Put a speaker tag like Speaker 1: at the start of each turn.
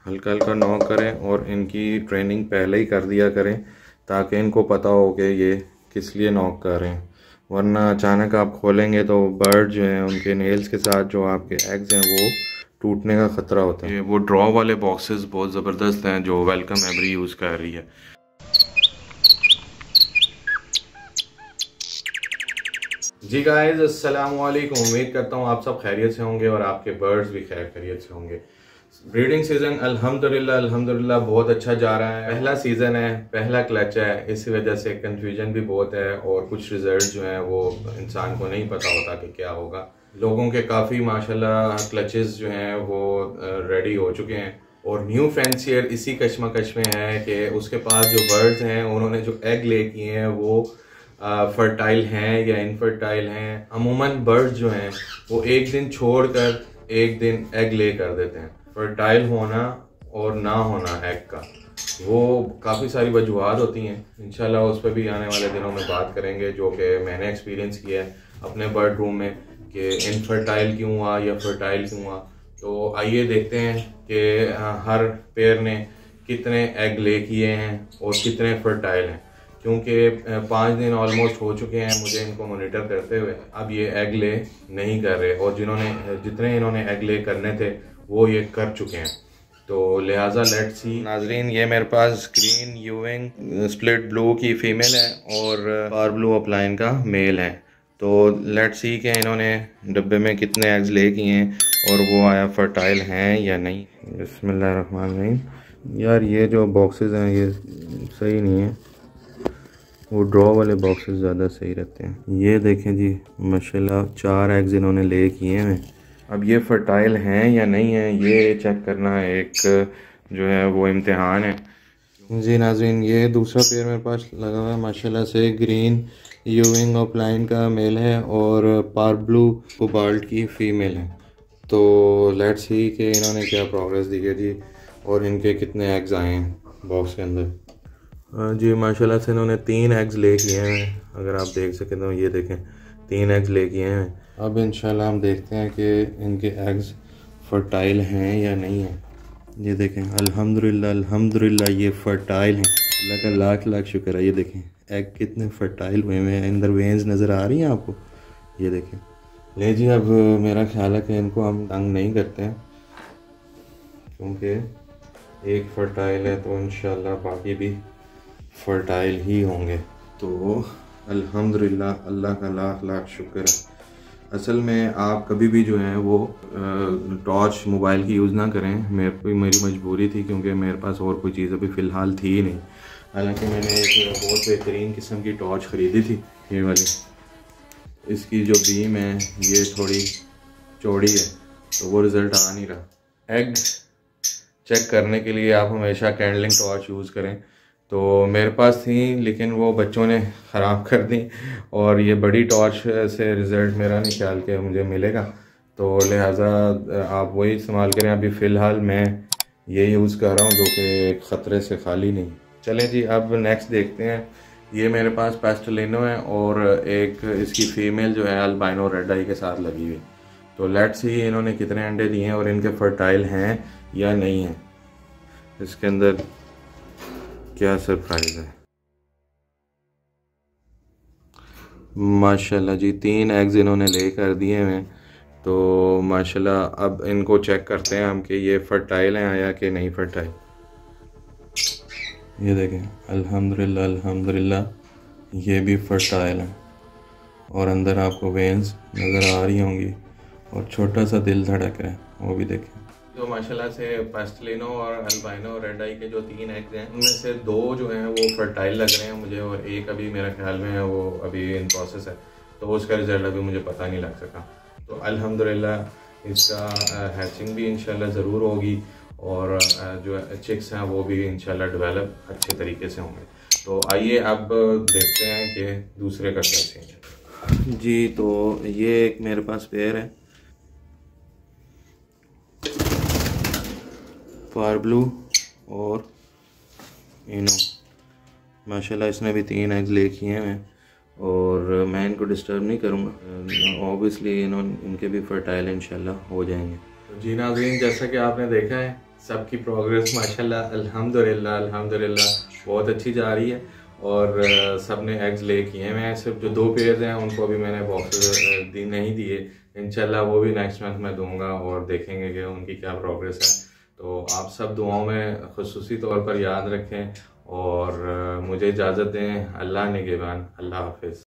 Speaker 1: हल्का हल्का नॉक करें और इनकी ट्रेनिंग पहले ही कर दिया करें ताकि इनको पता हो कि ये किस लिए नॉक कर रहे हैं, वरना अचानक आप खोलेंगे तो बर्ड जो हैं उनके नेल्स के साथ जो आपके एग्स हैं वो टूटने का ख़तरा होता है। वो ड्रॉ वाले बॉक्सेस बहुत ज़बरदस्त हैं जो वेलकम एवरी यूज़ कर रही है। जी गाइस, अस्सलाम वालेकुम। उम्मीद करता हूँ आप सब खैरियत से होंगे और आपके बर्ड्स भी खैरियत से होंगे। ब्रीडिंग सीज़न अल्हम्दुलिल्लाह बहुत अच्छा जा रहा है। पहला सीज़न है, पहला क्लच है, इसी वजह से कंफ्यूजन भी बहुत है और कुछ रिजल्ट जो हैं वो इंसान को नहीं पता होता कि क्या होगा। लोगों के काफ़ी माशाल्लाह क्लचेस जो हैं वो रेडी हो चुके हैं और न्यू फैंसियर इसी कश्मकश में है कि उसके पास जो बर्ड्स हैं उन्होंने जो एग ले किए हैं वो फर्टाइल हैं या इनफर्टाइल हैं। अमूमन बर्ड्स जो हैं वो एक दिन छोड़कर एक दिन एग ले कर देते हैं। फर्टाइल होना और ना होना एग का वो काफ़ी सारी वजूहत होती हैं। इंशाल्लाह उस पर भी आने वाले दिनों में बात करेंगे, जो कि मैंने एक्सपीरियंस किया है अपने बर्ड रूम में कि इनफर्टाइल क्यों हुआ या फर्टाइल क्यों हुआ। तो आइए देखते हैं कि हर पेयर ने कितने एग ले किए हैं और कितने फर्टाइल हैं, क्योंकि 5 दिन ऑलमोस्ट हो चुके हैं मुझे इनको मॉनिटर करते हुए। अब ये एग ले नहीं कर रहे और जितने इन्होंने एग ले करने थे वो ये कर चुके हैं। तो लिहाजा लेट्स सी। नाजरीन, ये मेरे पास ग्रीन यूविंग स्प्लिट ब्लू की फीमेल है और पार ब्लू अपलाइन का मेल है। तो लेट्स सी कि इन्होंने डब्बे में कितने एग्स ले किए हैं और वो आया फर्टाइल हैं या नहीं। बिस्मिल्लाहिर्रहमानिर्रहीम। यार ये जो बॉक्सेस हैं ये सही नहीं है, वो ड्रॉ वाले बॉक्सेस ज़्यादा सही रहते हैं। ये देखें जी, माशाल्लाह 4 एग्स इन्होंने ले किए हैं। अब ये फर्टाइल हैं या नहीं है ये चेक करना एक जो है वो इम्तिहान है। जी नाज़रीन, ये दूसरा पेयर मेरे पास लगा हुआ है माशाल्लाह से। ग्रीन यूविंग अपलाइन का मेल है और पार ब्लू कोबाल्ट की फ़ीमेल है। तो लेट्स सी कि इन्होंने क्या प्रोग्रेस दी है जी और इनके कितने एग्स आए हैं बॉक्स के अंदर। जी माशाल्लाह से इन्होंने 3 एग्स ले किए हैं। अगर आप देख सकें तो ये देखें 3 एग्स ले किए हैं। अब इंशाल्लाह हम देखते हैं कि इनके एग्स फर्टाइल हैं या नहीं हैं। ये देखें अल्हम्दुलिल्लाह ये फर्टाइल हैं। अल्लाह का लाख लाख शुक्र है। ये देखें एग कितने फर्टाइल हुए हैं, अंदर वेन्स नज़र आ रही हैं आपको। ये देखें। ले जी, अब मेरा ख्याल है कि इनको हम तंग नहीं करते हैं क्योंकि एक फर्टाइल है तो इंशाल्लाह बाकी भी फर्टाइल ही होंगे। तो अल्हम्दुलिल्लाह, अल्लाह का लाख लाख शुक्र है। असल में आप कभी भी जो है वो टॉर्च मोबाइल की यूज़ ना करें। मेरी मजबूरी थी क्योंकि मेरे पास और कोई चीज़ अभी फ़िलहाल थी ही नहीं। हालांकि मैंने एक बहुत बेहतरीन किस्म की टॉर्च ख़रीदी थी, ये वाली। इसकी जो बीम है ये थोड़ी चौड़ी है तो वो रिज़ल्ट आ नहीं रहा। एग चेक करने के लिए आप हमेशा कैंडलिंग टॉर्च यूज़ करें। तो मेरे पास थी लेकिन वो बच्चों ने ख़राब कर दी और ये बड़ी टॉर्च से रिज़ल्ट मेरा नहीं ख्याल कि मुझे मिलेगा। तो लिहाजा आप वही इस्तेमाल करें। अभी फ़िलहाल मैं ये यूज़ कर रहा हूँ जो कि ख़तरे से खाली नहीं। चलें जी, अब नेक्स्ट देखते हैं। ये मेरे पास पेस्टलिनो है और एक इसकी फ़ीमेल जो है अल्बाइनो रेड आई के साथ लगी हुई। तो लेट्स सी इन्होंने कितने अंडे दिए हैं और इनके फर्टाइल हैं या नहीं हैं। इसके अंदर क्या सरप्राइज है। माशाल्लाह जी 3 एग्स इन्होंने ले कर दिए हैं। तो माशाल्लाह अब इनको चेक करते हैं हम कि ये फर्टाइल हैं या कि नहीं फर्टाइल। ये देखें अल्हम्दुलिल्लाह ये भी फर्टाइल हैं और अंदर आपको वेन्स नज़र आ रही होंगी और छोटा सा दिल धड़क रहा है, वो भी देखें। तो माशाल्लाह से पेस्टलिनो और अल्बाइनो रेड आई के जो 3 एग्स हैं उनमें से 2 जो हैं वो फर्टाइल लग रहे हैं मुझे और एक अभी मेरा ख्याल में है वो अभी इन प्रोसेस है। तो उसका रिज़ल्ट अभी मुझे पता नहीं लग सका। तो अल्हम्दुलिल्लाह इसका हैचिंग भी इंशाल्लाह ज़रूर होगी और जो चिक्स हैं वो भी इंशाल्लाह डेवलप अच्छे तरीके से होंगे। तो आइए अब देखते हैं कि दूसरे का क्या सीन है जी। तो ये एक मेरे पास पेयर है पार ब्लू और इनो। माशाल्लाह इसने भी 3 एग्स ले किए हैं और मैं इनको डिस्टर्ब नहीं करूँगा। ऑब्वियसली इनके भी फर्टाइल इंशाल्लाह हो जाएंगे। तो जी नाज़रीन, जैसा कि आपने देखा है सबकी प्रोग्रेस माशाल्लाह अल्हम्दुलिल्लाह अल्हम्दुलिल्लाह बहुत अच्छी जा रही है। और सब ने एग्स ले किए हैं। मैं सिर्फ जो 2 पेयर्स हैं उनको अभी मैंने बॉक्सेस नहीं दिए, इंशाल्लाह वो भी नेक्स्ट मंथ में दूंगा और देखेंगे कि उनकी क्या प्रोग्रेस है। तो आप सब दुआओं में खुसूसी तौर पर याद रखें और मुझे इजाज़त दें। अल्लाह निगहबान, अल्लाह हाफिज़।